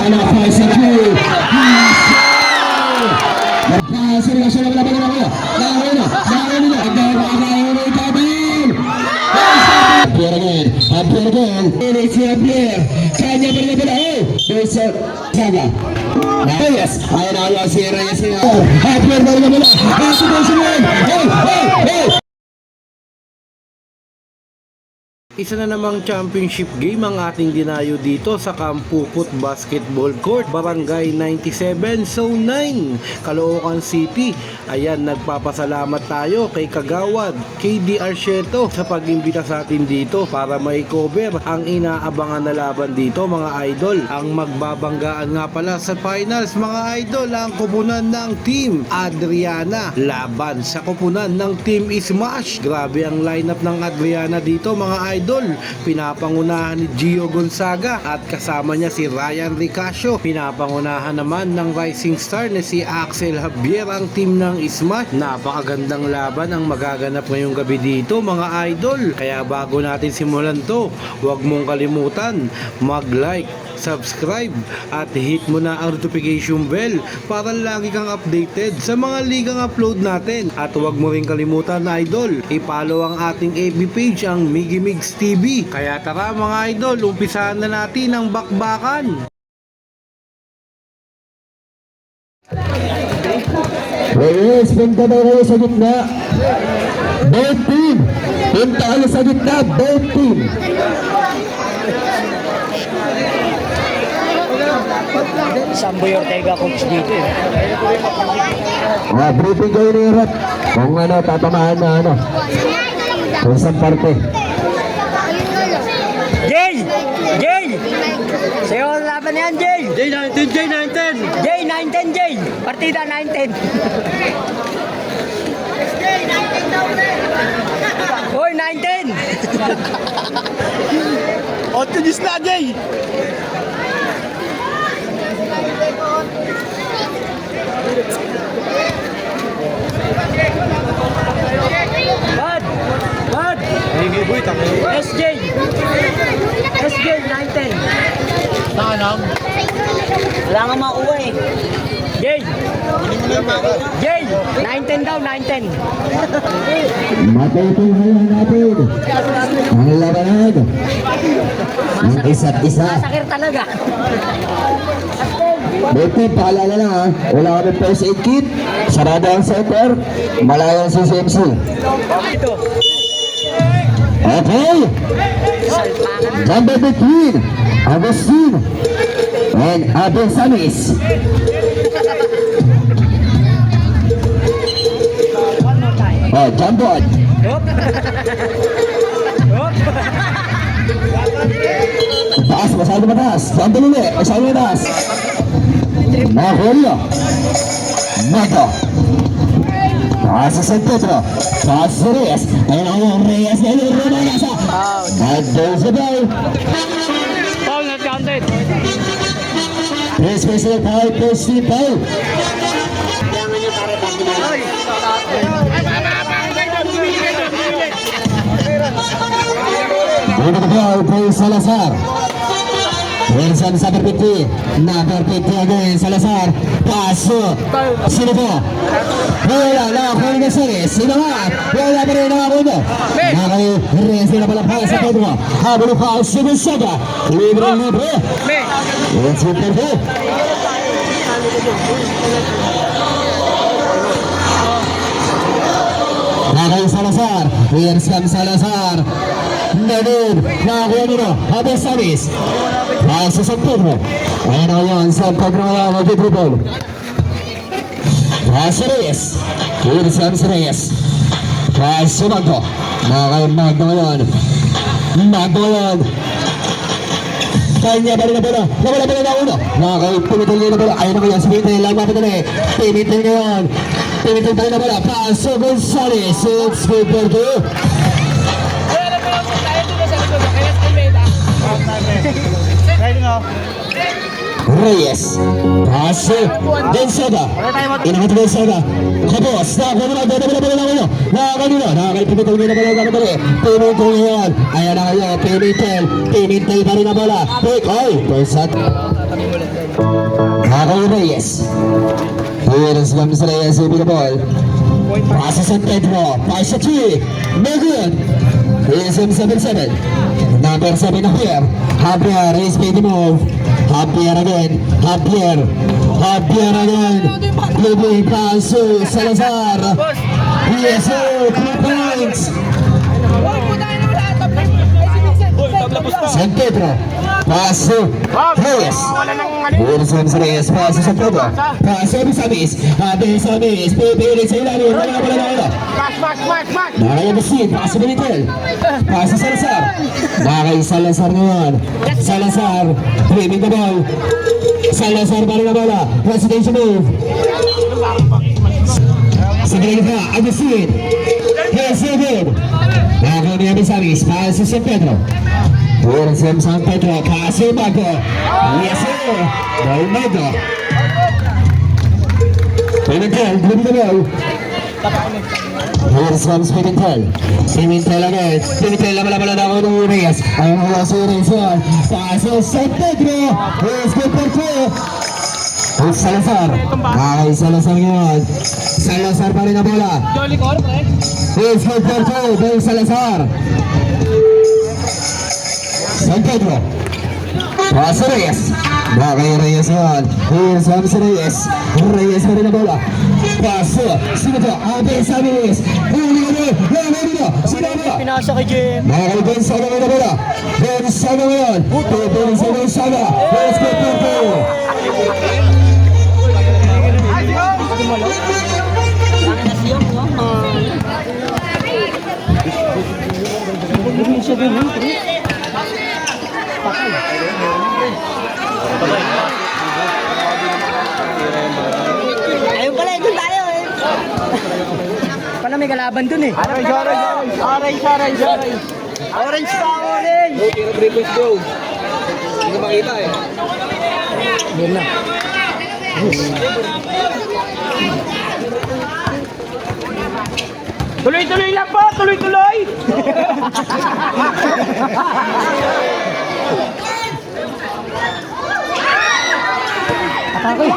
sana persecute. Sino siya na laban na again. It's a player. Kanya pa rin pala. There's a Saga. Yes. Ayan na yung si Reyes. Player pa rin pala. Hey! Isa na namang championship game ang ating dinayo dito sa Kampuput Basketball Court, Barangay 97, Zone 9, Caloocan City. Ayan, nagpapasalamat tayo kay Kagawad, KD Arcieto sa pag-imbita sa atin dito para may cover ang inaabangan na laban dito mga idol. Ang magbabanggaan nga pala sa finals mga idol, ang kupunan ng Team Adriana laban sa kupunan ng Team Smash. Grabe ang lineup ng Adriana dito mga idol. Pinapangunahan ni Gio Gonzaga at kasama niya si Ryan Ricasio. Pinapangunahan naman ng rising star na si Axel Javier ang team ng Smash. Napakagandang laban ang magaganap ngayong gabi dito mga idol. Kaya bago natin simulan to, huwag mong kalimutan mag-like, subscribe at hit mo na ang notification bell para lagi kang updated sa mga ligang upload natin. At huwag mo rin kalimutan na idol, i-follow ang ating FB page, ang Miggy Migs TV. Kaya tara mga idol, umpisahan na natin ang bakbakan. Reyes, punta daw kayo sa gitna. Both team. Punta kayo sa gitna. Both team. Samboy Ortega coach dito eh. Briefing kayo ni Rep. Kung tatamaan na kung saan parte. Jay! Jay! Sa'yo ang laban na yan, Jay! J19. J9-10, Jay! Partida 9-10. Hoy, 9-10! Otunis na Jay! Bad! Bad! SJ! SJ, 9-10. Tanang. Wala nga makuha eh. Jay! Jay! 9-10 daw, 9-10. Matutulungan natin ang labanan ng isa't isa. Masakir talaga. Buti, paalala lang wala kami first aid kit, sarado ang center, malayo ang CCMC. Ito. Okay, number between Agustin and Abel Samis. Jump on. Hop. Hop. Taas, masyado mataas. Jump on ulit, masyado mataas. Julio Mato taas sa San Pedro, taas sa Reyes. Ayun ang Reyes na yun, nasa nagdol sa ball. Foul, not counted. Press na foul, press na foul. Dito na foul, press Salazar. Wilson sa perfecti, number 50 again, Salazar, paso, sino po? Wala na, Jorge Ceres, sino nga? Wala pa rin ang abundo. Nakay Reyes na pala pa sa Pedro, habang pa ang Sibusaga, libre. It's super good. Nakay Salazar, Wilson Salazar, David, nakakuha nyo na, Abel Samis. Sa San Pedro. Ayan na yan, San Pedro na mag-dribble. Sa Reyes. Wilson Reyes. Sa Magdo. Nakay Magdo ngayon. Magdo ngayon. Kanya pa rin na pala. Nawala pa rin na uno. Nakay pinitil niya na pala. Ayan na ngayon, sabihin lang natin na eh. Pinitil ngayon. Pinitil tayo na pala. Paso Gonzales. It's good for two. Reyes. Pase. Densoga. Inakat Densoga. Kapos. Nakakalipitan nyo na pala nakakali. Pimintel ngayon. Ayan na kayo. Pimintel. Pimintel pa rin na bola. Pick. Ay. Persat. Nakakali Reyes. Here's comes Reyes with the ball. Passes San Pedro. Pass at 3. No good. Here's him 7-7. Number 7 here. Javier is made the move. Javier again. Javier again. Moving pass to Salazar. Yes, 2 points. San Pedro. Pass to Reyes. Here's comes Reyes. Pass to San Pedro. Pass to Samis. Samis. Pipilit sa ilalim. Wala. Nakaya Basin, pass to Benitel. Pass to Salazar. Nakaya Salazar ngayon. Salazar, framing the ball. Salazar pa rin na bola. Presidential move. Sa Benitel, Agustin. Here's so good. Nakaya niya Samis. Pass to San Pedro. Here's him San Pedro. Pass to Mago. Yes sir. Mago. Benitel, dribble the ball. Here's comes Pimentel. Pimentel again. Pimentel laban-laban na ako ng Reyes. Ang mga Reyes yan. Paso San Pedro. Here's good for 2. Here's Salazar. Ay, Salazar ngayon. Salazar pa rin na bola. Here's good for 2. Here's Salazar. San Pedro. Paso Reyes. Bakay Reyes yan. Here's comes Reyes. Reyes pa rin na bola. Paso. Sino to? Abe Samis. Huli. Sino ba? Pinasa kay Jim. Bakay Gonzaga na bola. Gonzaga ngayon. Gonzaga. Here's good for 2. Ayun pala, doon tayo eh. Pala may kalaban dun eh. Orange. Orange pa, orange. Hindi makita eh. Yun na. Tuloy-tuloy lang po, tuloy-tuloy! Atakoy.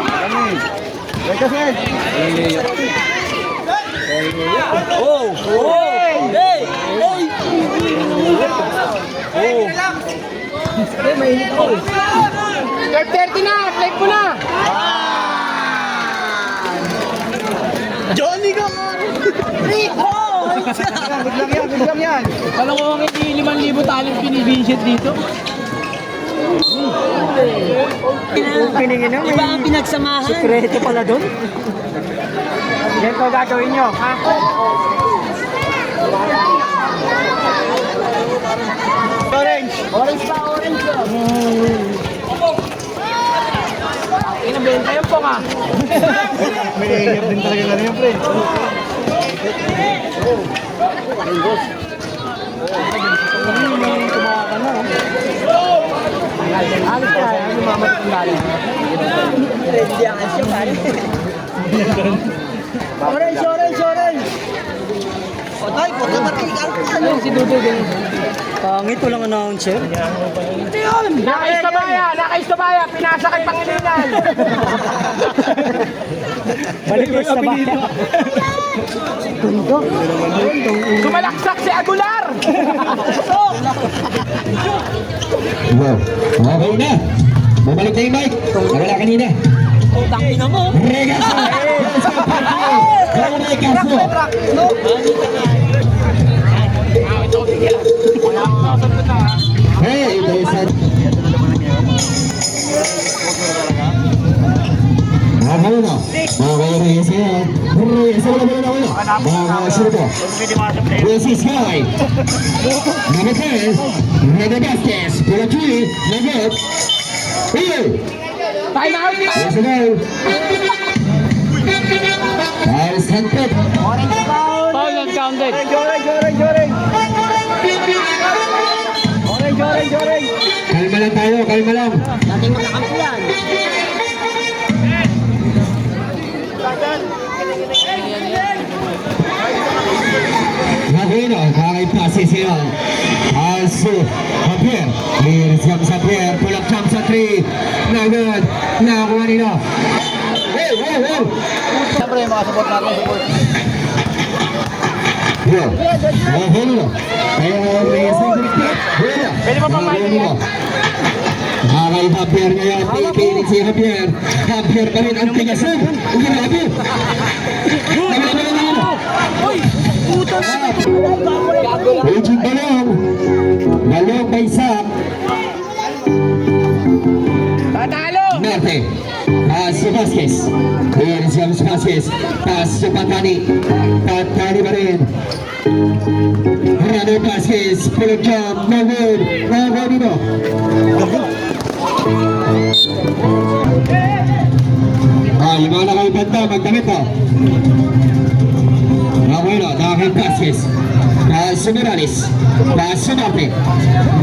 Mainit ko eh. 30 na, play ko na! Johnny ka nga! Rico! Good lang yan. Alam ko hindi 5,000 talent pinibisit dito. Piningin na, iba ang pinagsamahan. Sekreto pala doon. Ganito gagawin nyo, ha? Orange pa, orange pa. Inabenta yun po ka. May ingip din talaga na yun, pre. Alis ka, ano mamatid ang galing? Ready ang asyo, pare. Orange! Patay, ano si Dudu din? Pangit, walang announcer. Ito yun! Nakaistabaya, pinasa kay Pangilinan. Balik ko sa bata. Tundo. Sumalaksak si Aguilar! Wow. Okay na. Bumalik na yung bike. Wala kanina. Utang ina mo. Regaso. Regaso. Hey, Jason. Okay na. Okay, Reyes yan. Reyes, wala ba na ako? Mga sino Reyes is Sky. Number 10. Rene Vasquez. Pula 3. Lagot. Hey! Time out! Yes, go. Paris Hunted. Foul uncounted. Orange! Kaya Kalma lang tayo, kalma lang. Dating makakampi yan. Aquino, kakaipasis yun. Also, Javier. Liris jump sa Javier. Pull up jump sa 3. No good. Nakakuha nila. Wow, wow, wow. Siyempre, mga support natin, support. Yo. Aquino. Kaya Reyes na gulit. Pwede pa pamahin yan. Kakay Javier ngayon. Pipilit si Javier. Javier pa rin ang tigasan. Grabe. Uy! Puta na! Ujing balong. Balong by Sam. Tatalo! Marte. Paso Vasquez. Ayan si James Vasquez. Paso Patani. Patani pa rin. Rano Vasquez. Pull up jump. No good. No good dito. Yung mga nakaibanda. Magdamit to. Bueno, David Vasquez. Paso Morales. Paso Marte.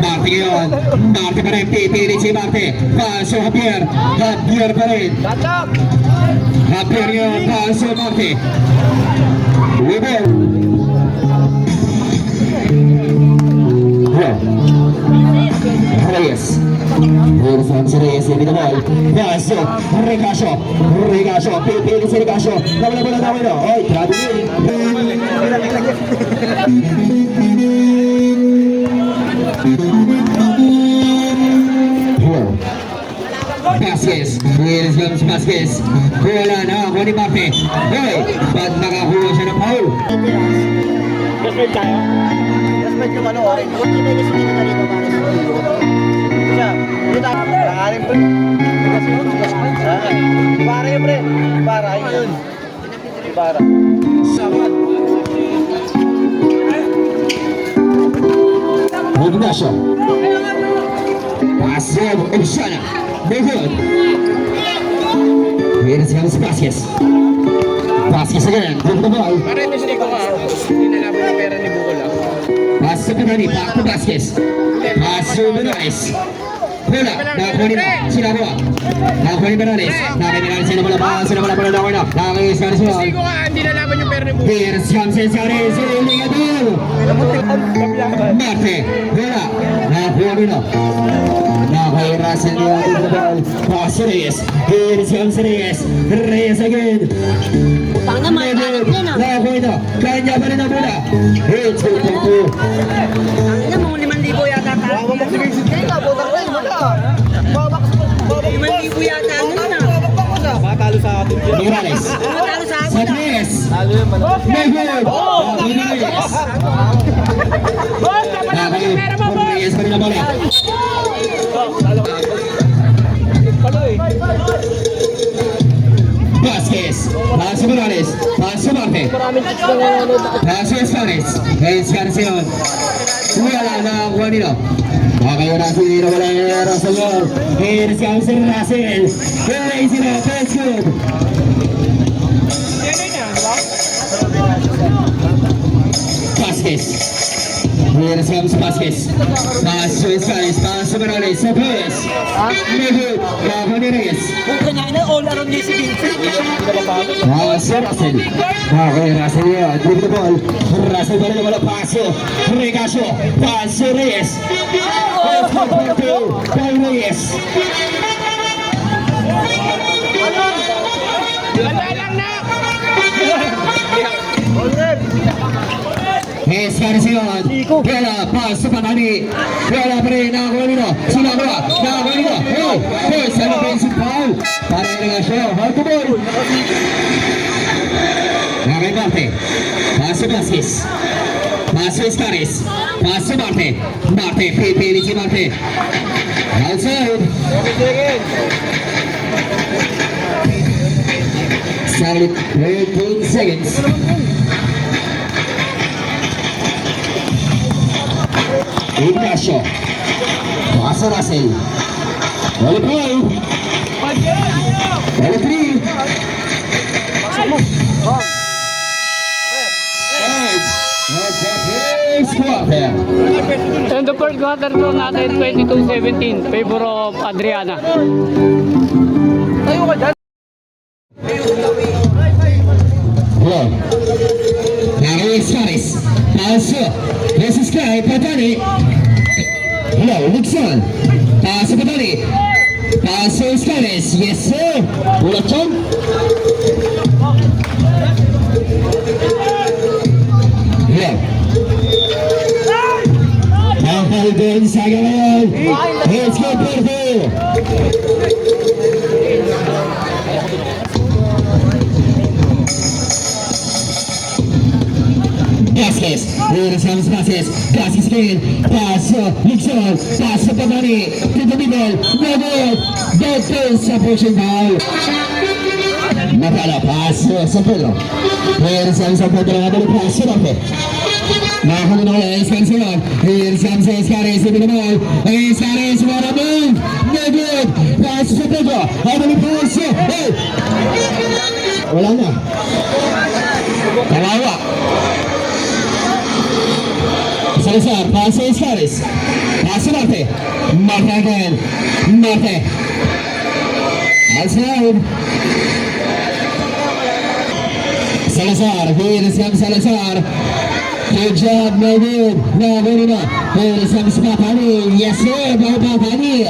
Marte ngayon. Marte pa rin. Pipilit si Marte. Paso Javier. Javier pa rin. Tatap! Javier ngayon. Paso Marte. Weber. Reyes. Wilson si Reyes. Hindi na ball. Paso. Recasio. Recasio. Pipilit si Recasio. Nawala bola na wala. Oy, grabe din. Vasquez, Luis Gams Vasquez. Wala na ako ni Marte. Hoy, ba't nakakuha siya ng foul? Respect tayo? Respect yung ano, orange. Buti may gusto nito dito para sa iyo. Siya, hindi tayo. Nakarin pre. Ibara yun pre. Ibara, yun. Ibara. Saman. Ignacio. Pasok, Oshana. Good. Here's Gams Vasquez. Vasquez again. Good the ball. Para ito siya ko nga. Hindi nalaban yung pera ni Bukol ah. Paso pa rin. Paco Vasquez. Paso Morales. Wala. Nakakuha nila. Sinakuha. Nakakuha ni Morales. Nakakuha sila pala pa. Sila pala pala na ako na. Nakakuha sila. Hindi ko nga, hindi nalaban yung pera ni Bukol. Here's Gams Vasquez. Iligador. Marte. Wala. Nakakuha nila. Nakahirasan niya ang the ball. Paso Reyes. Here's Gams Reyes. Reyes again. Tang naman, talag yan ah. Nakakuha na. Kanya pa rin ang bola. It's good for 2. Tang na, mga 5,000 yata tayo. Babak si Big City ka, botang rin mo na. Babak 5,000 yata ano na. Matalo sa atin dyan. Morales. Matalo sa akin Sa ah. Reyes. Talo yun, manalo. No good. Reyes. Boss, dapat naman yung pera mo, boss! Reyes pa rin ang bola. Palo eh. Vasquez. Paso Morales. Paso Marte. Maraming chicks na nanonood. Paso Espanes. Here's Garcion. Wala na ang kuha nila. Makayura si Nino. Wala yung era sa goal. Here's Gamson Russell. Raise it up. That's good. Yan yun yan, di ba? Vasquez. Here's Gams Vasquez. Paso Espanes. Paso Morales. Sa Perez. No good. Nakakuha ni Reyes. Kung kanya na all around niya si Vincent. Paso Russell. Okay, Russell yun. Dribble the ball. Russell pa rin ang wala. Paso. Recasio. Paso Reyes. Kay Reyes. Ganda lang na! Hes Garcion. Wala. Paso Patani. Wala pa rin. Nakakuha nito. Sinakuha. Nakakuha nito. Oh! First and offensive foul. Para yung Recasio. Hard to ball. Nakay Marte. Paso Vasquez. Paso Espanes. Paso Marte. Marte. Pipilit si Marte. Outside. Solid 13 seconds. Ignacio. Paso Russell. All play. All three. Edge. Squad. Fair. And the first quarter score natin 22-17, favor of Adriana. Hello. Now Suarez. Paso. This is Sky Patani. Hello, Nixon. Paso Patani. Paso Suarez. Yes, sir. Ulachon. Hello. Pangkal din sa gawin. Let's go, Porto. Vasquez, regresamos pases, casi skin, paso, Nixon, paso Patani, to the middle, no good, defense approaching foul. Napala, paso, San Pedro. Regresamos San Pedro, nagano paso natin. Nakakuha na kaya, Escansion, regresamos sa Escares, hindi naman, Escares, what a move, no good, paso San Pedro, nagano paso, hey! Wala na. Kawawa. Salazar, paso Escares, paso Marte, Marte again, Marte, outside, Salazar, here is Salazar, good job, no good, no good enough, here is Patani, yes sir, Patani.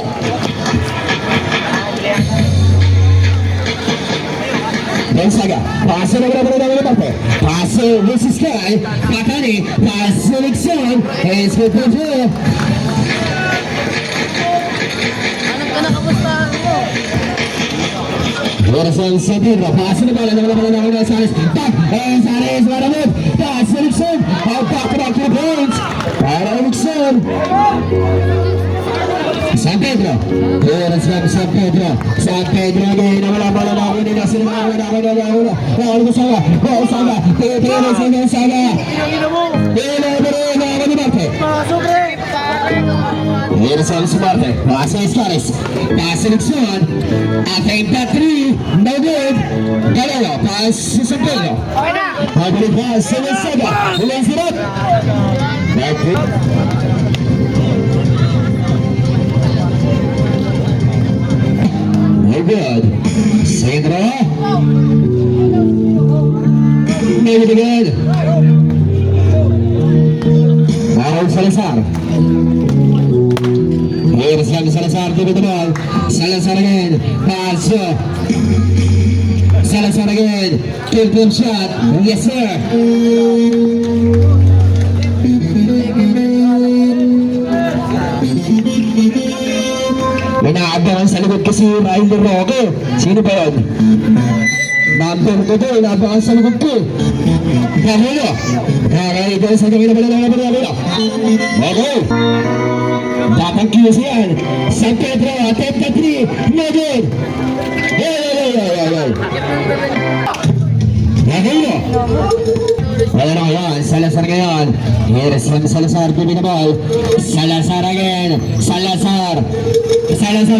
Gonzaga, paso na Marte, paso, this is Sky, Patani, paso Nixon, it's good for two. Corazón San Pedro, paso na bola na Sares, back, Sares, what a move, paso Nixon, back to points, para Nixon. San Pedro, corazón San Pedro again, nawala bola na ako nila, sila nawala, Gonzaga, Here's on Smarte, pass Escares, pass Nixon, ating Patri, no good, Galero, pass San Pedro, pagod pass sa Gonzaga, ulang sirap, no good, Sandro, no good, Aaron Salazar. Here's Salazar, give it the ball. Salazar again, pass. Salazar again, kill them shot. Yes, sir. May naabangan sa likod kasi Ryan Roque. Sino ba yun? Number 2 naabangan sa likod ko. Kahulo. Kakaitan sa gawin na pala. Okay. Dapat QC yan. San Pedro, attempt na 3. No good. Kahulo. Wala na ngayon. Salazar ngayon. Here's from Salazar. Give me the ball. Salazar again. Salazar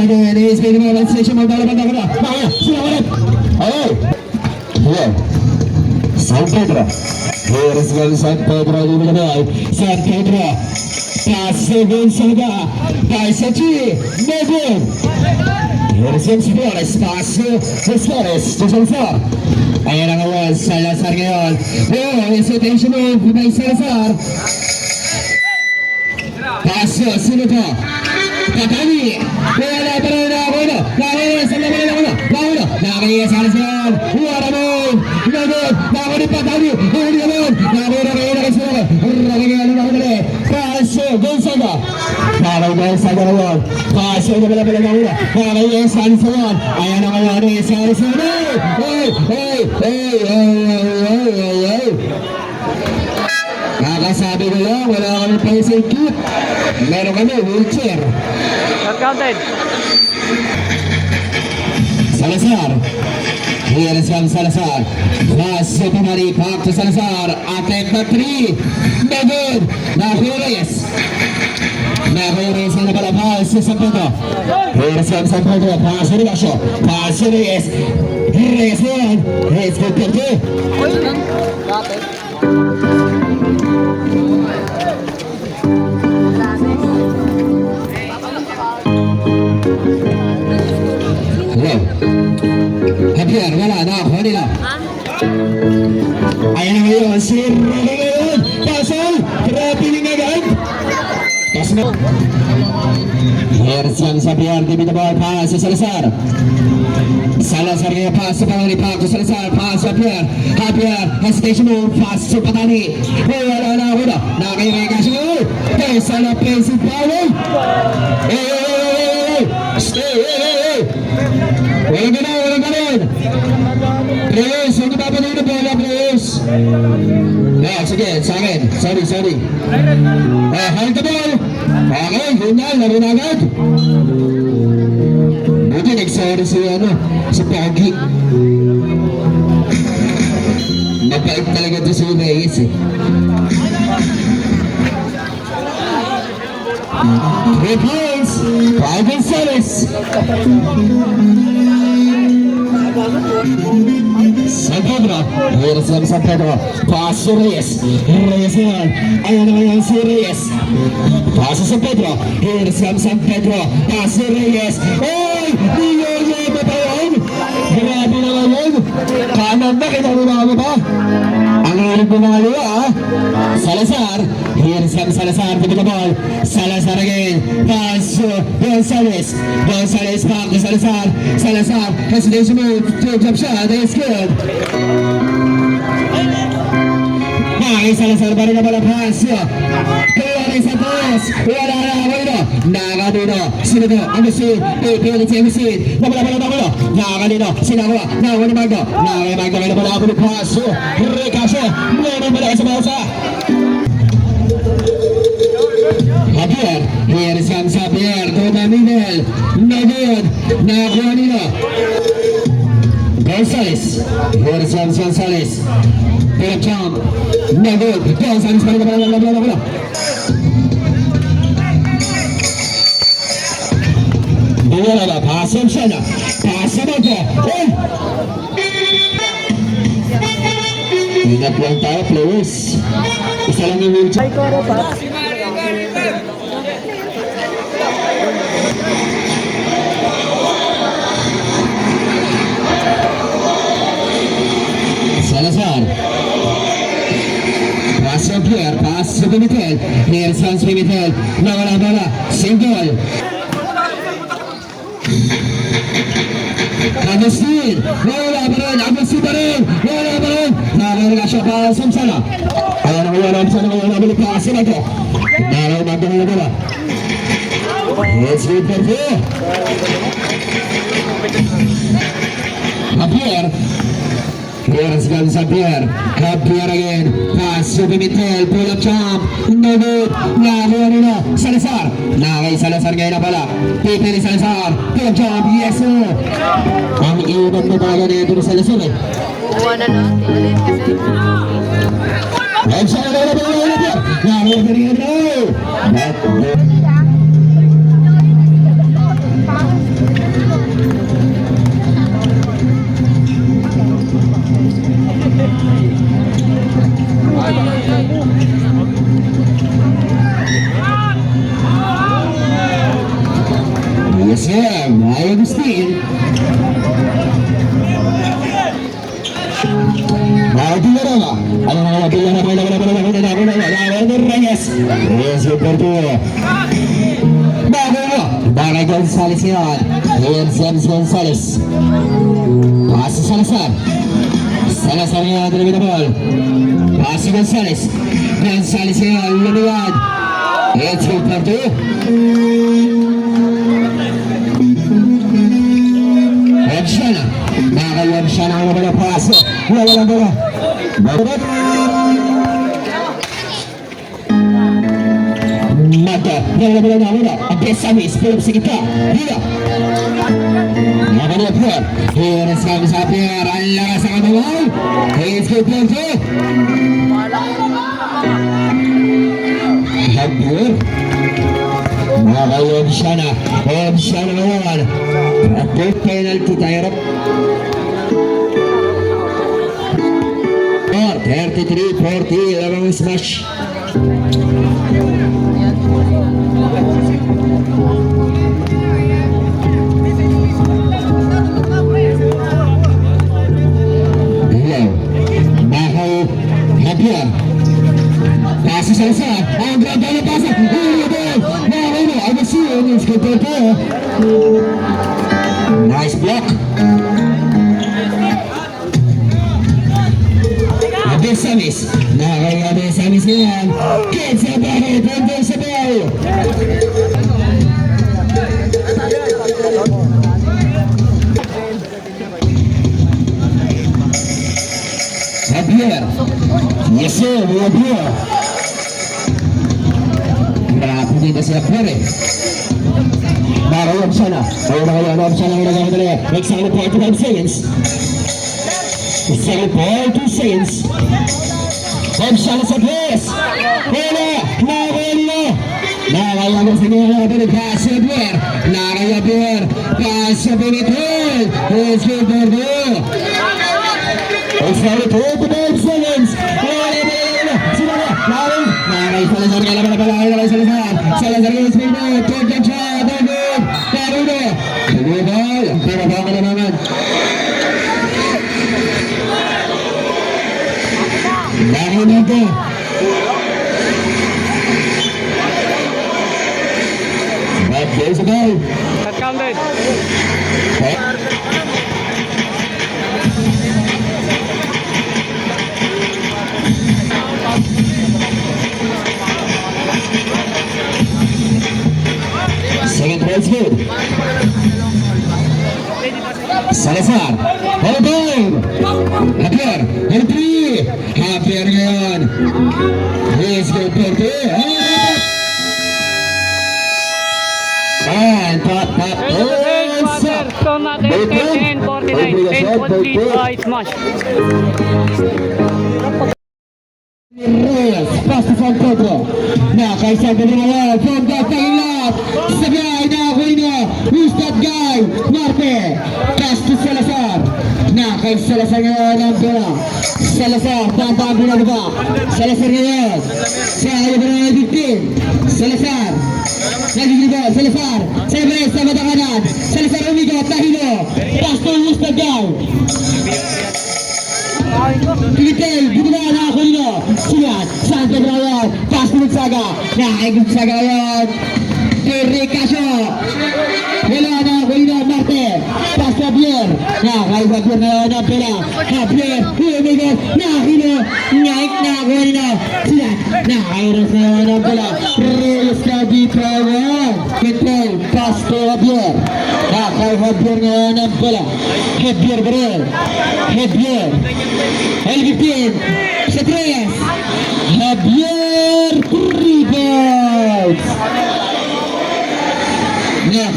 again. He's making the ball. Station mo. Bala. Baka. Sila ulit. Okay. Here. San Pedro. Here's from San Pedro. Give me the ball. San Pedro. Passe Gonzaga. Passe G. No good. Here's from Flores. Passe Flores. Salazar. Ayan ang awal, Salazar ngayon. Oh, hesitation move by Salazar. Paso, sino to? Patani. Wala pa rin na. Nakakaya Salazar. What a move. No good. Nakakaya Patani. Huli naman. Nakakaya Salazar. Nakakaya Paso, Gonzaga. Parang Gonzaga ngayon. Paso na pala Nakakaya Salazar. Ayan ang awal, Salazar. Hey! Kakasabi ko lang, wala kami pencil kit. Meron kami wheelchair. Not counted. Salazar. Here is from Salazar. Paso Pamari, back to Salazar. Attempt na 3. No good. Nahurayas. Nahurayas na napalapal sa San Pedro. Here is from San Pedro. Paso Reyes. Paso Reyes. Reyes yan. Reyes good for 2. Javier, wala na, kuha nila. Ayan na ngayon, si Rocky ngayon. Pasol, trapping agad. Pas na. Here's young Javier, give me the ball, pass to Salazar. Salazar ngayon, pass to Patani, pass to Salazar, pass to Javier. Javier, hesitation move, pass to Patani. Wala na, wala. Nakikikash ngayon. Pesa na, pesa foul. Stay. Walang ganun. Reyes, huwag na papanin na bola, Reyes. Sige, sa akin. Sorry. Hold the ball. Okay, yun na, laro na agad. Buti, nag-sorry si Pogi. Mabait talaga ito si Reyes eh. 3 points, 5 Gonzales. San Pedro, here's San Pedro. Pass to Reyes. Reyes naman. Ayan na ngayon si Reyes. Pass to San Pedro. Here's San Pedro. Pass to Reyes. Oy! Niyo ba yun? Grabe naman yun. Kanan na, kinarunaan mo ba? Ang hirap mo mga liwa, ha? Salazar. Here's Salazar to the ball. Salazar again. Pass to Gonzales. Gonzales back to Salazar. Salazar hesitation move to jump shot. It's good. Ay, Salazar pa rin na pala pass. Kaya rin sa pass. Wala na. Nakadino. Sino to? Ang gusto. Pipilit si MC. Napala. Nakadino. Sinakuha. Nakuha ni Magdo. Nakaya Magdo. Kaya pala ako ni pass. Ricasio. Meron pala sa bawsa. Javier, here is Javier to the middle. No good. Nakuha nila. Gonzales. Here is Gonzales. Pero jump. No good. Gonzales pa rin na. Buwala na. Pasok siya na. Pasok mo ko. Ingat lang tayo, players. Isa lang yung wheelchair. Salazar. Pass to Pierre, pass to Pimitel. Here's Hans Pimitel. Nawala bola. Single. Agustin. Nawala pa rin. Nakakalaga siya pa Samsana. Ayan ang wala Samsana. Nabalik pa kasi na ito. Naraw magdang na bola. Let's wait for 4. Javier. Here's Javier. Javier again. Pass to Pimitel. Pull up jump. No good. Nakuha nila. Salazar. Nakay Salazar ngayon na pala. Pipili Salazar. Pull up jump. Yes sir. Ang iwan na baga na ito ni Salazar eh. Buwan na lang. And siya na pala ulit. Nakuha na rin ito. Yes sir, May Agustin. Villarama. Ano na Villarama. Reyes. Reyes yung Porto. Bagay Gonzales yan. Here's James Gonzales. Pass to Salazar. Salazar yan, deliver the ball. Pass to Gonzales. Gonzales yan, lumiyad. It's yung Porto. Webshana. Nakaka-Webshana ang mga paso. Wala bola. Mata. Wala. Ang Besamis. Pero sa kita. Hila. Nakaka-Web here. Here is Javier. Ang lakas sa kamawal. It's good Porto. Javier. Webshana ngayon. At penalty tayo. 33-40, labang smash. Nice block. Abel Samis. Nakakaya Abel Samis ngayon. Kids sa bahay. Pwede sa bahay. Javier. Yes sir, Javier. Grabe dito si Javier eh. Marayom siya na. Ayun na kayo, siya lang nagamit ulit. Next second 45 seconds. Second 42 seconds. Bob siya na sa place. Wala, nakakali na. Nakakayagos na niya natin. Pass Javier. Nakakayagos. Pass Javier. Let's go, Bordo. It's now 25 seconds. Sila na. Nakakay Salazar nga naman nakakay Salazar. Salazar yung speed mo. Take the shot. David. Paruno. David. Pero baka na naman. Dahil nito. But there's a goal. Cut counted. Second ball's good. Salazar. All down. Javier. And 3. Javier ngayon. Let's go, Porto. And top. Quarter, score natin 10-49. 10 complete by Smash. Reyes, pass to San Pedro. Kay San Pedro ngayon. From the taking lot. Sabay na Aquino. Who's that guy? Marte. Pass to Salazar. Kay Salazar ngayon ang bola. Salazar, tatang binababa. Salazar ngayon. Sa ayaw 15. Salazar. Nagigiligo. Salazar. Salazar sa mata kanan. Salazar umigot. Tahilo. Pass to who's that guy? Pilitel, binaba na Aquino. Sigat, San Pedro ngayon. Pass to Gonzaga. Kay Gonzaga ngayon. Eric Casio. Wala na Aquino. Marte. Pass to Javier. Kay Javier ngayon ang pera. Javier, umigot. Aquino. Naik na Aquino. Sigat. Kay Reyes ngayon ang pera. Reyes na dito ngayon. Pilitel, pass to Javier. Kay Javier ngayon ang pera. Javier Barel. Javier. El-15 sa 3. Javier rebounds.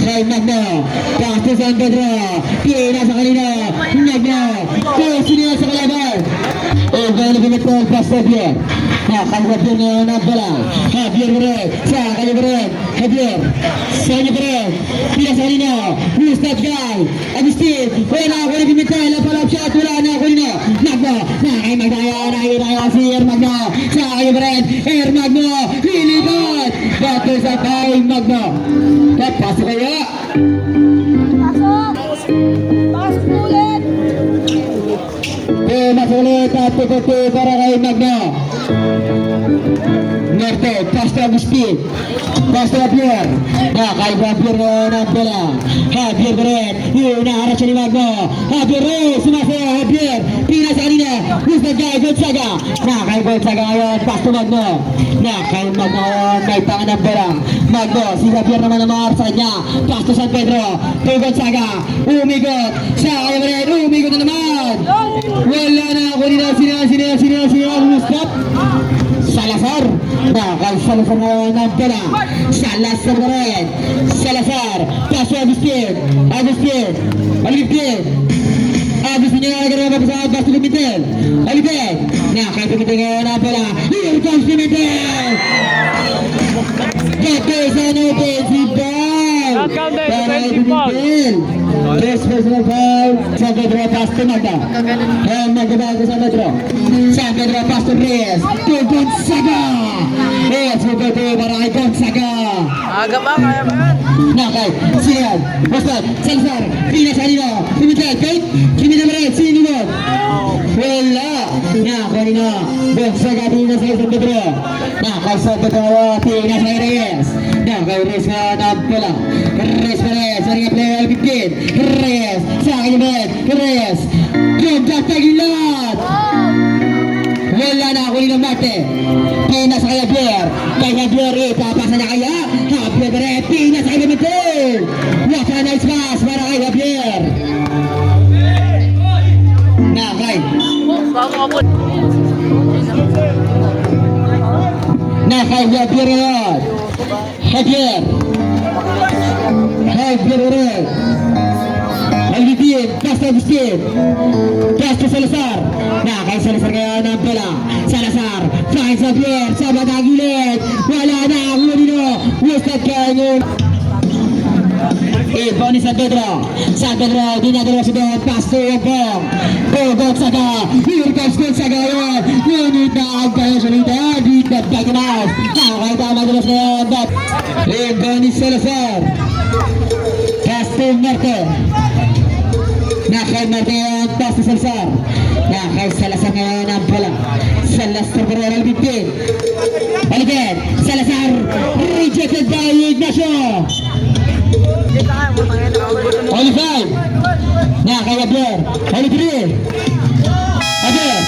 Kay Magno. Pass to San Pedro. Pina sa kanina. Magno. Sino sa kalaban. Over na Pimentel. Pass to Javier. Kay Javier ngayon ang bola. Javier Barel. Sa kanya Barel. Javier. Sa kanya Barel. Pina sa kanina. Who's that guy? Agustin. Wala ako na Pimentel. Napalap shot. Wala na ako nila. Magno. Kay Magno ngayon. Nakikita si Magno. Sa kanya Barel. Magno. Lilipad. Bato sa kay Magno. Pasok kaya. Pasok ulit. Masuk ulit at tututu para kay Magno. Norte, pass to Agustin. Pass to Javier. Kay Javier ng bola. Javier Beret. Naharap siya ni Magno. Javier Reyes. Sumasaya Javier. Pina sa kanina. Who's the guy? Gonzaga. Kay Gonzaga ngayon. Pass to Magno. Kay Magno ngayon. May tangan ng bola. Magno. Si Javier naman ang maharap sa kanya. Pass to San Pedro. To Gonzaga. Umigot. Siya kay Beret. Umigot na naman. Wala na ako nila. Sino. Stop. Salazar. Kay Salazar ngayon ang bola. Salazar na rin. Salazar. Pass to Agustin. Agustin niya nagkaroon pa sa Pass to Pimentel. Agustin. Kay Pimentel ngayon ang bola. Here comes Pimentel. That is an offensive foul. Not counted, offensive foul. First personal foul. San Pedro pass to Magda. Magbabago San Pedro. San Pedro pass to Reyes. To Gonzaga. Reyes magbabago para kay Gonzaga. Aga ba? Kaya ba yan? Kay Sinan. Bastard. Salazar. Pina sa kanina. Pimentel. Kate. Pimentel Maret. Sinibot. Wala. Kanina. Gonzaga Pina sa San Pedro. Kay San Pedro. Pina sa Reyes. kay Reyes na bola. Reyes Perez, sering player 15. Reyes, sa akin yung bed. Reyes, ganda sa gilad. Wala na ako ng Marte. Pina sa kay Javier. Kay Javier, ipapasa na kaya. Javier Perez, Pina sa kay Pimentel. What a nice pass para kay Javier. Nakay. Nakay Javier ngayon. Javier. Javier Perez. Alvitin, Castro Agustin. Castro Salazar. Nakay Salazar ngayon ang bola. Salazar, finds Javier sa batagilid. Wala na ang Unino. Wistad kayo. Ibo ni San Pedro. San Pedro, dinadala si Don. Pass to Yopong. Gonzaga. Here comes Gonzaga ngayon. Ngunit na ang kayo sa lida. Di na pagkinaw. Nakay tama dalas ngayon. Ibo ni Salazar. Castro Marte. Nakay Marte ngayon. Pass to Salazar. Nakay Salazar ngayon ang bola. Salazar Pereira Albitin. Albitin. Salazar. Rejected by Ignacio. Only 5. Nakay Javier. Only 3. Javier.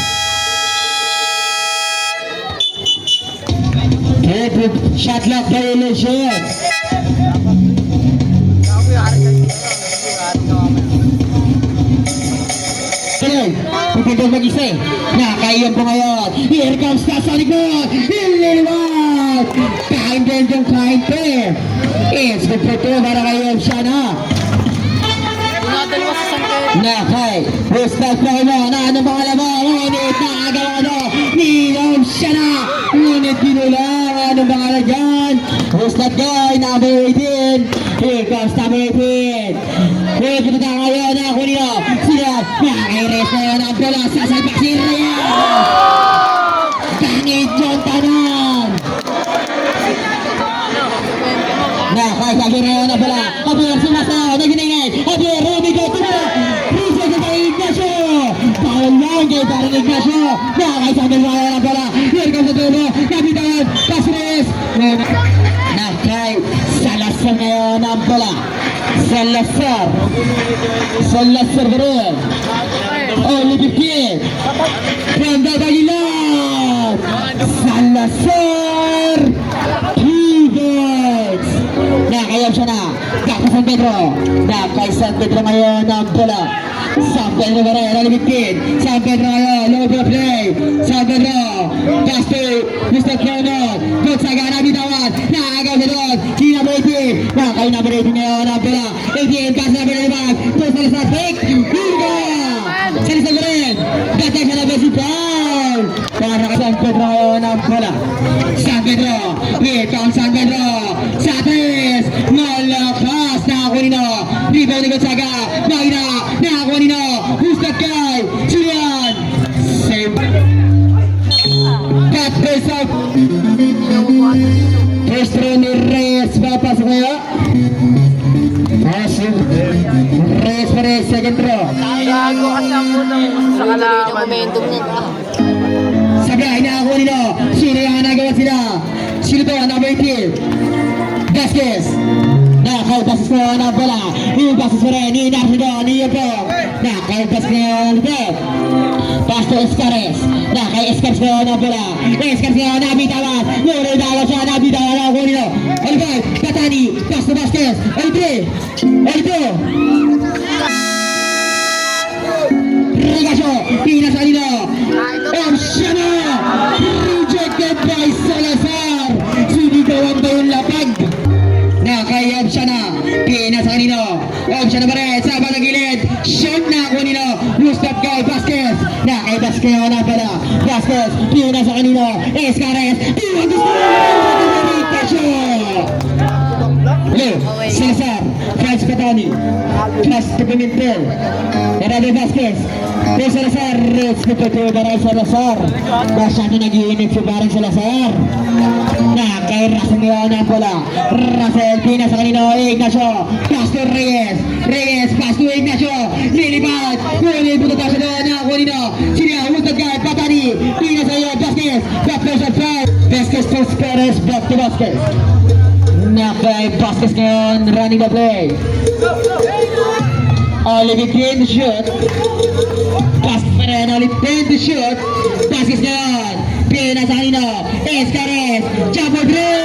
Good shot lock violation. Tuloy, pupindong mag-isa eh. Nakaiyon po ngayon. Here comes the Sonic Boy. Ililiwag. Kain din yung kain pair. It's good for 2 para kayo siya na. Nakay. Respect pa mo. Na ano mga labo. Ngunit nakagawa na. Ninom siya na. Ngunit ginulang. Ano mga lagyan. Respect guy. Number 18. Here comes number 18. Here kita tayo ngayon. Ako niyo. Sila. Nakairis na yun ang bola. Sasalpak si Ryan. Kangit yung tanan. Nakay Javier na yun ang bola. Javier sumasaw. Naginingay. Javier. Rubigo. Tumula. Reject na kay Ignacio. Foul lang kay parang Ignacio. Nakay Javier na yun ang bola. Here comes the tubo. Kapitan. Pasres. Nakay Salazar na yun ang bola. Salazar. Salazar Berel. Only 15. From the Aguilar. Salazar. Keyboards. Nakayam siya na. Kaka San Pedro. Nakay San Pedro ngayon ang bola. San Pedro Berel. Only 15. San Pedro ngayon. Low block play. San Pedro. Castro. Mr. Cronon. Gonzaga na bitawan. Nakagaw sa doon. Sina Brady. Nakay na Brady ngayon ang bola. 18. Pass na Brady back. To Salazar. Fake. Hugo. Salazar Berel. Gatay sa labas si Paul. Para ka San Pedro ngayon ang bola. San Pedro. Here comes San Pedro. Sa 3. Malakas na ako nino. Rebound ni Gonzaga. Magina. Na ako nino. Hustat kay Julian. Save. Cut goes out. First round ni Reyes. Papasok ngayon. Reyes Perez. Second row. Gago kasi ang unang sa kalaban. Sabay na ako nino. Sino yung nagawa sila? Sino to? Number 18. Vasquez. Nakay Vasquez na yun ang bola. Yung Vasquez pa rin. Ni Narciso. Ni Yopong. Nakay Vasquez na yun ang bola. Pass to Escares. Nakay Escares na yun ang bola. Escares na yun. Nabitawan. Ngunit dalaw siya. Nabitawan na ako nino. Olivay. Patani. Pass to Vasquez. Olivay. Olivay. Regasyo. Pina sa nino. Opsiana. Rejected by Salazar. Sinigawan ba yung lapag? Nakay Opsiana. Pina sa kanino. Opsiana pa rin. Sa batang gilid. Shoot na ako nino. Gustav kay Vasquez. Nakay Vasquez na wala pala. Vasquez. Pina sa kanino. Escares. Iwan gusto Hello. Salazar. Franz Patani. Castro Pimentel. Herado Vasquez. Pero Salazar. Respeto to Baray Salazar. Masyado nag-iinip si Baray Salazar. Nakay Russell ngayon ang bola. Russell. Pina sa kanino. Ignacio. Castro Reyes. Reyes. Pass to Ignacio. Lilipad. Ngunit puto tayo doon. Ako nino. Sina. Hustad kay Patani. Pina sa iyo. Vasquez. Back to shot foul. Vasquez to Perez. Back to Vasquez. Nakay Vasquez ngayon, running the play. Oliver Green to shoot. Vasquez pa rin, Oliver Green to shoot. Vasquez ngayon, pina sa kanino. Escares, jumper three!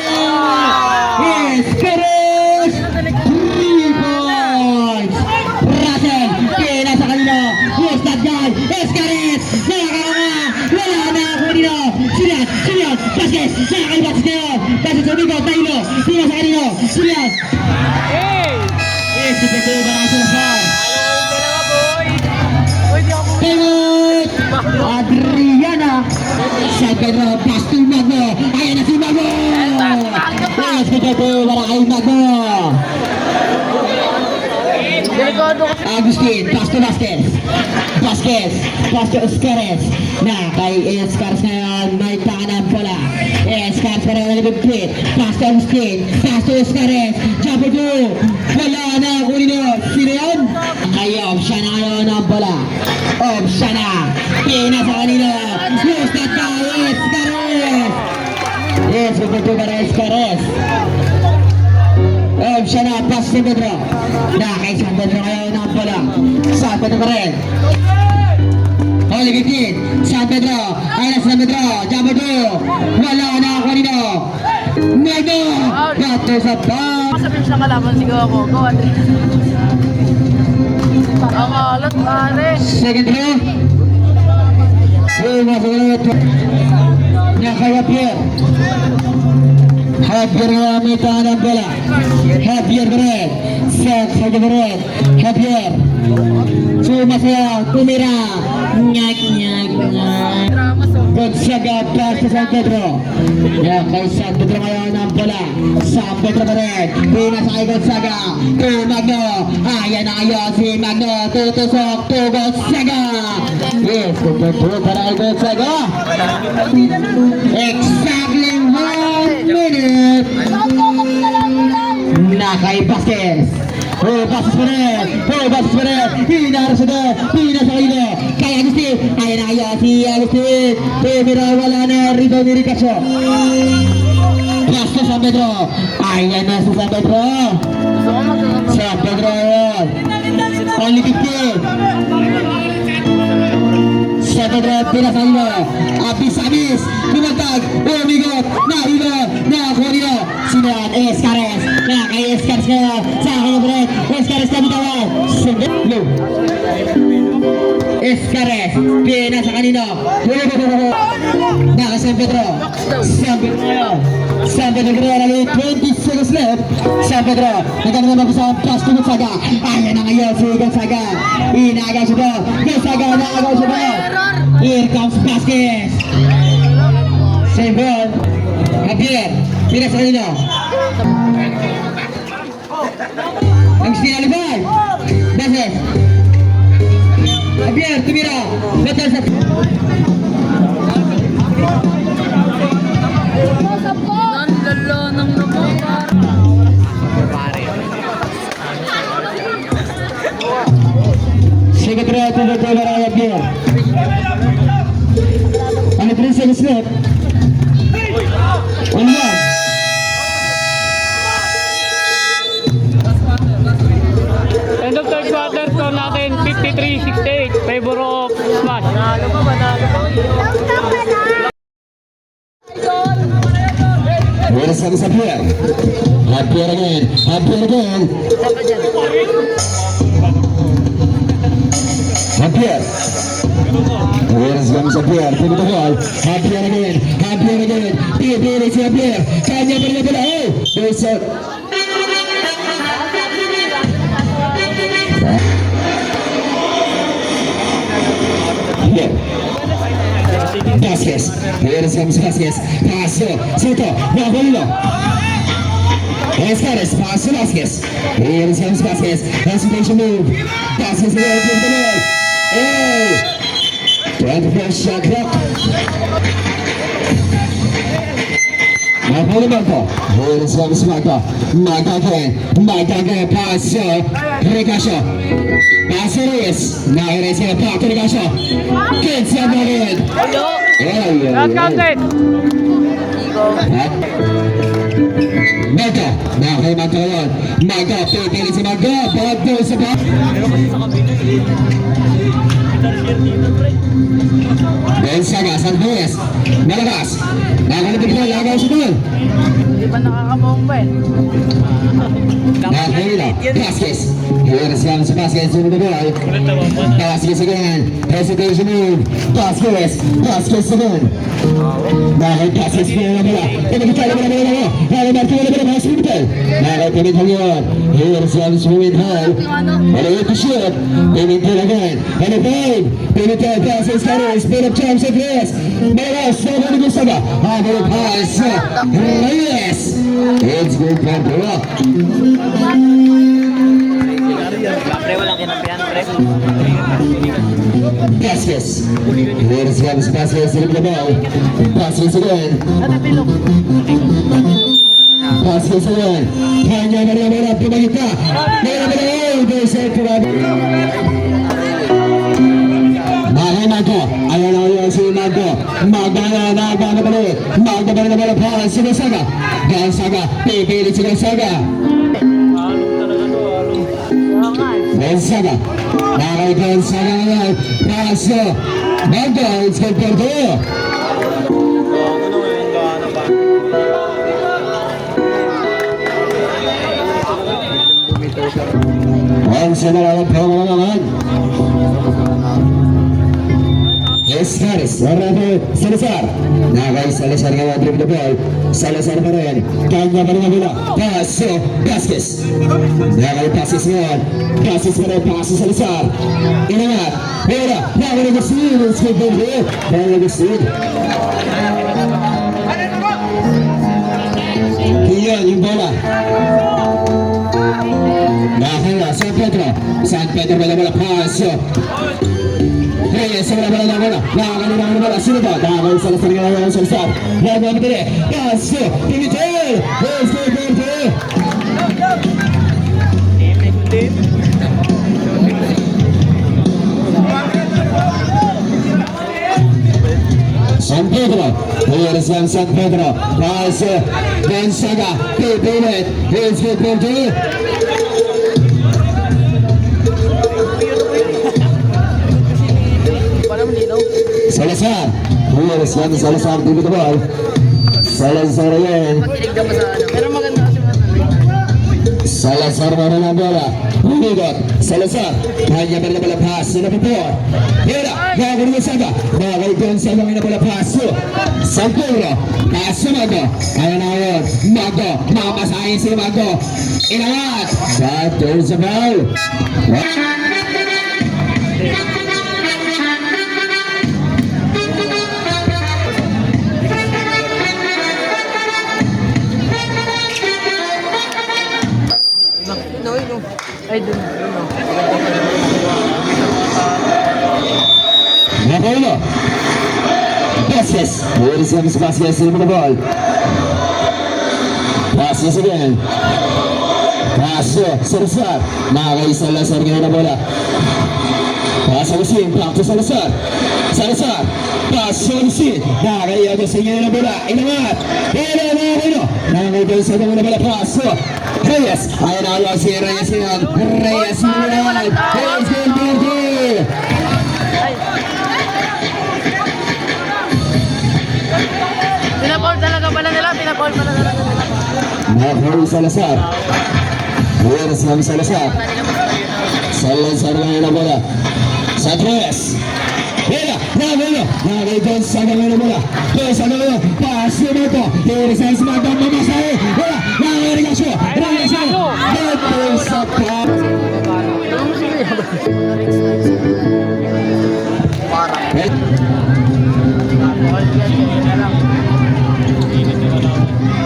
Escares! 3 points! Russell, pina sa kanino. Who's that guy? Escares! Nakakama! Wala na ako kanino. Silian, Vasquez! Nakakay Vasquez ngayon. Vasquez umigo, Taylor. Pina sa kanino. Silian! Hey! Escares ito para sa Salazar. Pivot! Adriana! San Pedro, pass to Magno! Ayan na si Magno! Yes, ito para kay Magno! Agustin, pass to Vasquez! Vasquez, pass to Escares! Na kay Escares ngayon, may tangan pala. Escares pa rin na nabibigit. Pass to Agustin, pass to Escares! Jumper 2! Wala na kunin nyo! Sino yun? Ay, option na ngayon ang bola. Option na! Pina sa kanila! Yes, that guy! Escares! Yes, ito para Escares! Option na, pass to Pedro. Na kay San Pedro ngayon ang bola. San Pedro pa rin. Holy 15, San Pedro. Ay na San Pedro. Jumper 2. Wala na kanina. Magno! Gato sa bag. Sabihin sa kalaban, sigaw ako. Go, Andre. Ang alat, pare. Second row. Masuk na kay Javier. Javier nga may tangan ang bola. Javier Beret. Set sa Beret. Javier. Sumasaya. Tumira. Nyak. Gonzaga pass to San Pedro. Yan kay San Pedro ngayon ang bola. San Pedro Beret. Pina sa kay Gonzaga. To Magno. Ayan na ngayon si Magno. Tutusok to Gonzaga. Yes, tutusok para kay Gonzaga. Exactly 1 minute. Na kay Vasquez. Vasquez pa rin. Vasquez pa rin. Pina sa kanila. Kay Agustin. Ayan na kayo si Agustin. Tumira wala na. Rebound ni Ricacho. Pass to San Pedro. Ayan na si San Pedro. San Pedro yun. Only 15. San Pedro pinasalo. Abis. Lumagtag. Umigot. Nakakuha nila. Sinan. Escares. Kay Escares ngayon. Sa akin yung break. Escares na bitawan. Low. Escares. Pina sa kanino. Naka San Pedro. San Pedro ngayon. San Pedro ngayon. 20 seconds left. San Pedro. Nagkano naman po sa pass to Gonzaga. Ayan na ngayon si Gonzaga. Inagaw siya doon. Gonzaga nakagaw siya doon. Here comes Vasquez. Same ball. Javier. Pina sa kanino. Ang sinalibay. Vasquez. Javier, tumira. Betul sa... Nandalo ng naman, pare. Secretary to the Tolara Javier. Ano 3 seconds left? 1-1. End of third quarter, score natin 53-68. Favor of Smash. Where's Javier? Javier again. Javier. Where's Javier? Take the ball. Javier again. Javier. Kanya pa rin pala. Oh! There's a... Here. Vasquez. Here's Vasquez. Paso. Soto. Nahulo. Escares. Paso Vasquez. Here's Vasquez. Hesitation move. Vasquez will open the ball. Oh! 24 shot clock. Nahulo Marco. Here's Marco. Marco again. Paso. Ricacho. Paso Reyes. Now Reyes going to block to Ricacho. Kids have it. Last counted. ko. At Marco, nakakay Marco yun. Marco, pipili si Marco. Bawag doon sa bawag. Gonzaga, San Luis. Malakas. Nakalapit ko, lagaw siya doon. Hindi pa nakakabomba eh. Nakakay Vasquez. Here's lang sa Vasquez. Sino na ball? Vasquez again. Hesitation move. Vasquez. Vasquez again. Nakakay Vasquez po na bola. Pinagkita na bola. Nakakay Marco na bola. Hospital. Nakakay Pimentel yun. Here's lang sa Pimentel. Malawit to shoot. Pimentel again. And again. Pimentel passes Carlos. Spin up jump sa Chris. Malakas. Sobrang ni Gonzaga. Habang pass. Reyes. It's good for Brock. Pre, walang kinampihan, pre. Vasquez. Here's James Vasquez in the ball. Vasquez again. Vasquez again. Kanya Maria pumagita. Maria there's a grab. Marco. Ayan na yun si Marco. Magdala na balik. Magdala na balik pa si Gonzaga. Gonzaga. Pipilit si Gonzaga. Gonzaga. Nakay Gonzaga ngayon. Paso. Marco. It's good for two. Once na lang ang promo naman. Escares, Rafael Salazar. Nakay Salazar ngayon dribble the ball. Salazar pa rin. Kanya pa rin ang bola. Paso. Vasquez. Nakay passes ngayon. Passes pa rin. Paso Salazar. Inangat. Bola. Nakay Agustin. It's good for two. Nakay Agustin. Iyan yung bola. Nakay San Pedro. San Pedro pa rin bola. Paso. Reyes sa bola na bola. Nakakalimutan ang bola. Sino ba? Nakakalimutan sa Salazar ngayon. Salazar. Nagawa pa rin. Paso. Pimentel. It's good for two. San Pedro, here's San Pedro, pass, Gonzaga, pipilit, it's good for two. Salazar, here's San Salazar, give it the ball. Salazar again. Pagkilig ka pa sa ano. Pero maganda kasi Salazar mana na bola. Humigot. Salazar. Kanya pa rin na bola pass. Sino pa po? Hira. Bago ni Gonzaga. Bagay Gonzaga ngayon na bola pass. Santoro. Pass sa Mago. Kaya na yun. Mago. Mamasahin si Mago. Inangat. Batter sa ball. ay dun. Napolo. Vasquez. Here's James Vasquez in the ball. Vasquez again. Paso. Salazar. Nakakay Salazar ngayon na bola. Paso Agustin. Back to Salazar. Salazar. Paso Agustin. Nakakay Agustin ngayon na bola. Inangat. Nakakay Gonzaga ngayon na bola. Paso. Reyes. Ayan na yun si Reyes ngayon. Reyes ngayon. Reyes ngayon. Pinapol talaga pala nila. Pinapol pala talaga nila. Nakakay Salazar. Here's James Salazar. Salazar ngayon na bola. Sa tres. Hila. Nakakay Gonzaga ngayon na bola. Gonzaga ngayon. Paso mo ito. Here's James Mago. Mamasahe. Hila. Nakakay Rigasyo. Rigasyo. Ito sa pa.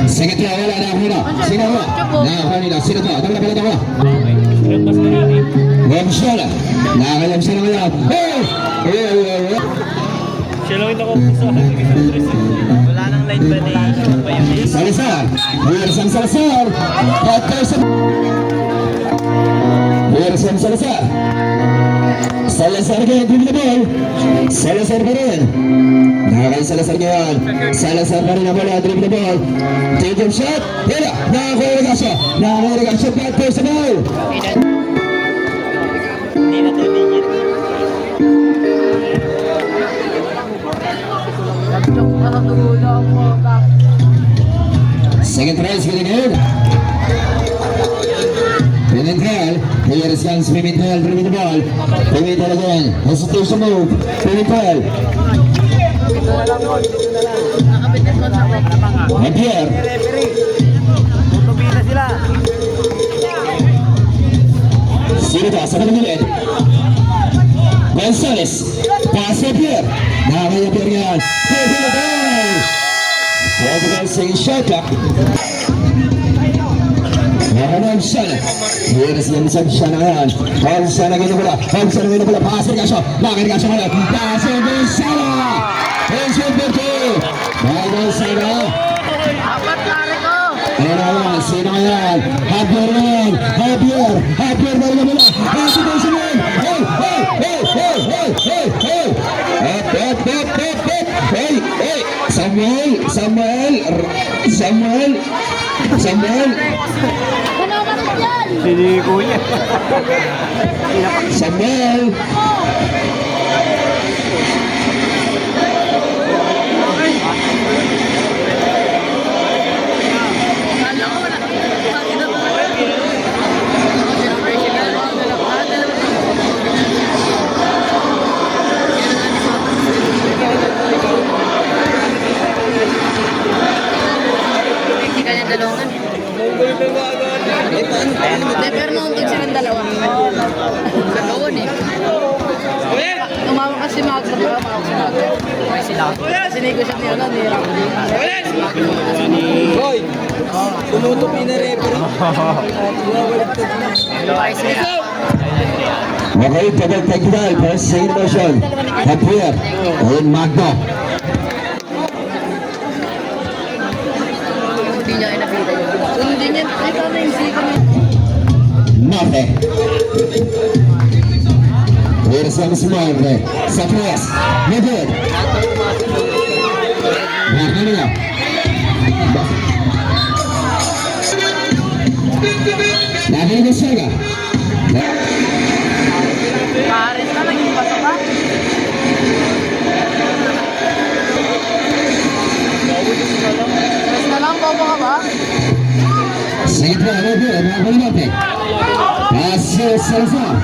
Second row, wala na ako na. Sino mo? Nakakanina. Sino to? Tama na pala ako. Wamshala. Nakakalam siya naman yan. Hey! Siya lang ako sa Wala nang light ba ni Salazar. Here's ang Salazar. Here's ang Salazar. Salazar ngayon, dribble the ball. Salazar pa rin. Nakakay Salazar ngayon. Salazar pa rin ang bola, dribble the ball. Take your shot. Hila, nakakuha na siya. Nakakuha na siya, bad first ball. Second try is getting in. Pimentel, here is Hans Pimentel, dribble the ball. Pimentel again, hesitation move. Pimentel. And Pierre. Tutubila sila. Sino to? Sa kanilid. Gonzales. Pass to Pierre. Nakakaya Pierre yan. Dribble the ball. Dribble saying shot clock. Nakaroon siya na. Here is Yansan siya na ngayon. Hansa na ganyan pala. Hansa na ganyan pala. Passer ka siya. Bakit ka siya ngayon? Passer Gonzalo. Here's your birthday. Dahil Gonzalo. Apat pare ko. Ayan na yan. Sino ngayon? Javier ngayon. Javier. Javier na rin pala. Passer Gonzalo. Hey! Hey! Hey! Hey! Hey! Hey! Hey! Hop! Hop! Hop! Hop! Hop! Hey! Hey! Samuel! Samuel! Samuel! Samuel! Ano ba yan? Sini kuya. Samuel! Hindi kanya dalawang. Hindi, pero nauntog silang dalawa. Nagawon eh. Tumawag kasi Max, diba? Tumawag si Max. May sila. Sinigo siya niya na, nira ko din. Hoy! Tumutupi na referee. Okay, tagal technical. First second motion. Javier. Ayun, Magno. Hindi niya inapita yun. Hindi niya, ito na yung siko niya. Mate. Here's James Morre. Sa press. Medid. Magno niya. Lagi na siya. Pares na, naging bato ba? Mas na lang, bobo ka ba? Second try, Medid. Magno natin. Pasio Salazar.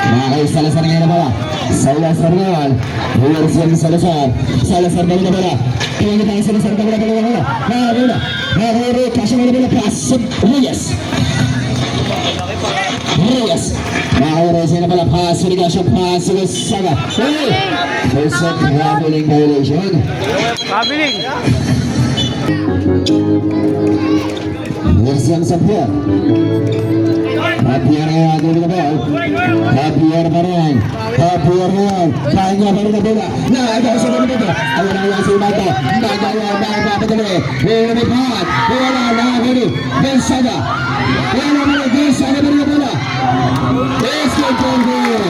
Makakay Salazar ngayon na pala. Salazar ngayon. Here's James Salazar. Salazar na rin na pala. Kaya tayo Salazar na pala pala pala. Nakakay. Nakakay. Kasya na pala. Pasio Reyes. Reyes. Nakakay na pala. Pasio Reyes. Pasio Saga. Hey! There's a traveling violation. Pabiling. Here's James Sampia. Javier ngayon, dito na ball. Javier pa rin. Javier ngayon. Kanya pa rin na bola. Nakagawa sa mga dito. Ayaw na yan si Imato. Nagawa, nagapapadali. Lumipad. Wala, nakagani. Gonzaga. Wala mo rin. Gonzaga pa rin na bola. Escape goal.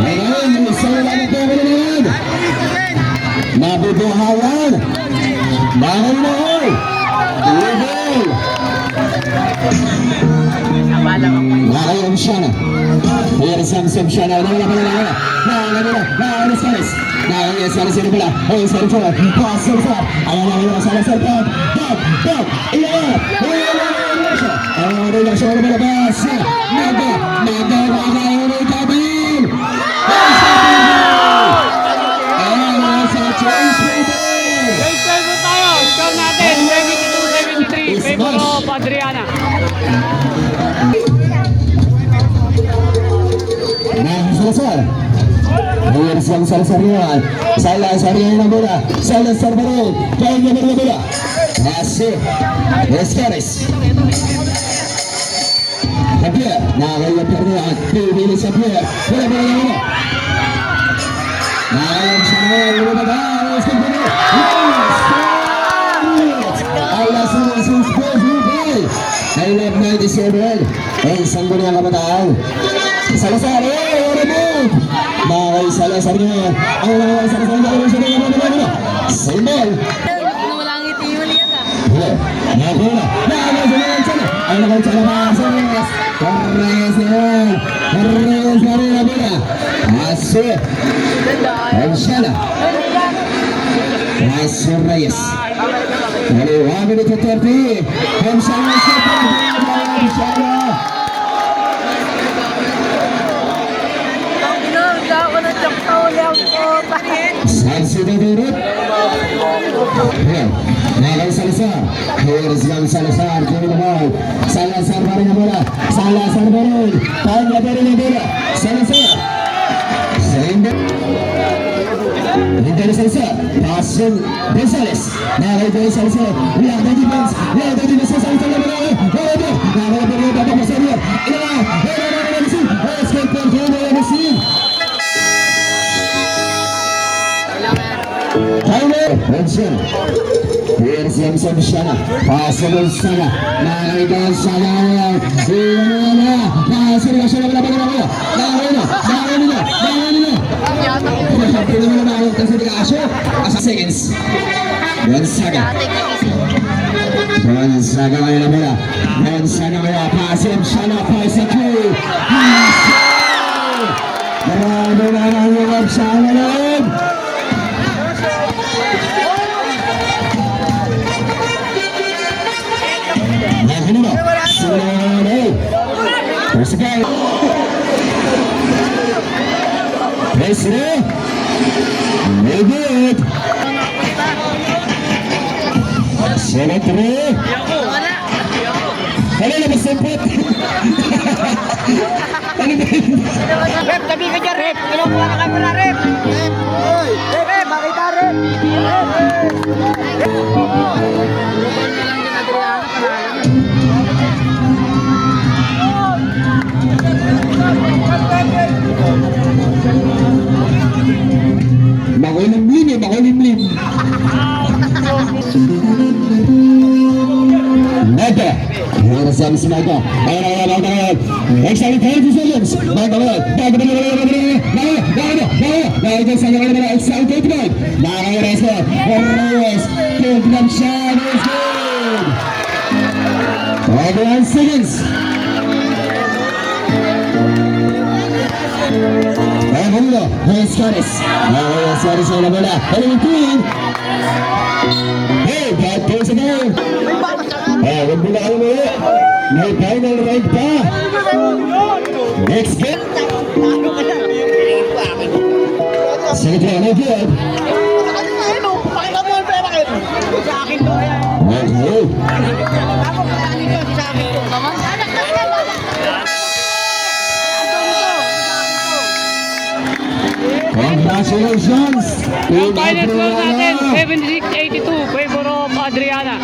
Ngayon, isa na lang ito. Wala na yan. Nabubuhawan. Mahal na all. Level! Nakayang siya na. Here Samson siya na. Wala pala na. Nakayang Salas. Nakayang Salas yun pala. Ayun sa rito. Pasok sa. Ayan na Salas. Top. Iyan. Ayan na siya. Wala pala basa. Naga. Nakayang kabin. Ayan na sa James River. Guys, servo tayo. Score natin. 72-73. Favor of Adriana. Salazar. Here's yung Salazar yan. Salazar yan ang bola. Salazar pa rin. Kaya niya na bola. Asi. Escares. Javier. Nakakaya pa rin yan. Pibili sa Javier. Wala ba lang ano? Nakakaya siya na yan. Lumabas. Alas na since 12 years old. I love 97. Isang guni ang kabataan. Salazar, remove! Bakay Salazar niya. Ang nakawal Salazar niya. Simbol. Wala ang ngiti mo niya ka. Nakuna. Nakawal sa mga sana. Ang nakawal sa labas. Reyes niyan. Reyes na rin na muna. Aso. Ansyala. Aso Reyes. 1 minute 30. Ansyala sa Ansyala. Sansi Dudurut. Nakal Salazar. Here's young Salazar. Give the ball. Salazar baru na bola. Salazar baru. Tanya baru na bola. Salazar. Sehingga Dari Salazar. Pasun Gonzales. Nakal dari Salazar. Lihat dari defense. Lihat dari defense. Salazar na bola. Nakal dari babak masanya. Inilah. Escape control dari Messi. Timer, Benson. Here's Yamson Shana. Possible Saga. Nakakita Saga. Pasir ka siya na pala. Nakakita. Kasi di ka asyo. Asa seconds. Gonzaga. Gonzaga ngayon na bola. Gonzaga ngayon. Pasir Shana. Pasir Q. Marami na nangyayag sa ngayon. Persegay. Presre. Medit. Senetre. Ano na masempot? Ano ba yun? Rep, tabi ka dyan, Rep. Ilang buwan na kayo pala, Rep. Rep, makita, Rep. Makulimlim eh, makulimlim. Mega. Here's James Mega. Ayun. Exciting time for Williams. Mega. Excited time. Reyes. Give them shot. It's good. 21 seconds. Mundo, Suarez. Suarez na bola. Queen. Hey, bad pass again. Wag mo na kayo mo. May final round pa. Next game. Sige, ano good? Okay. Congratulations! Ang final score natin, 76-82, favor of Adriana.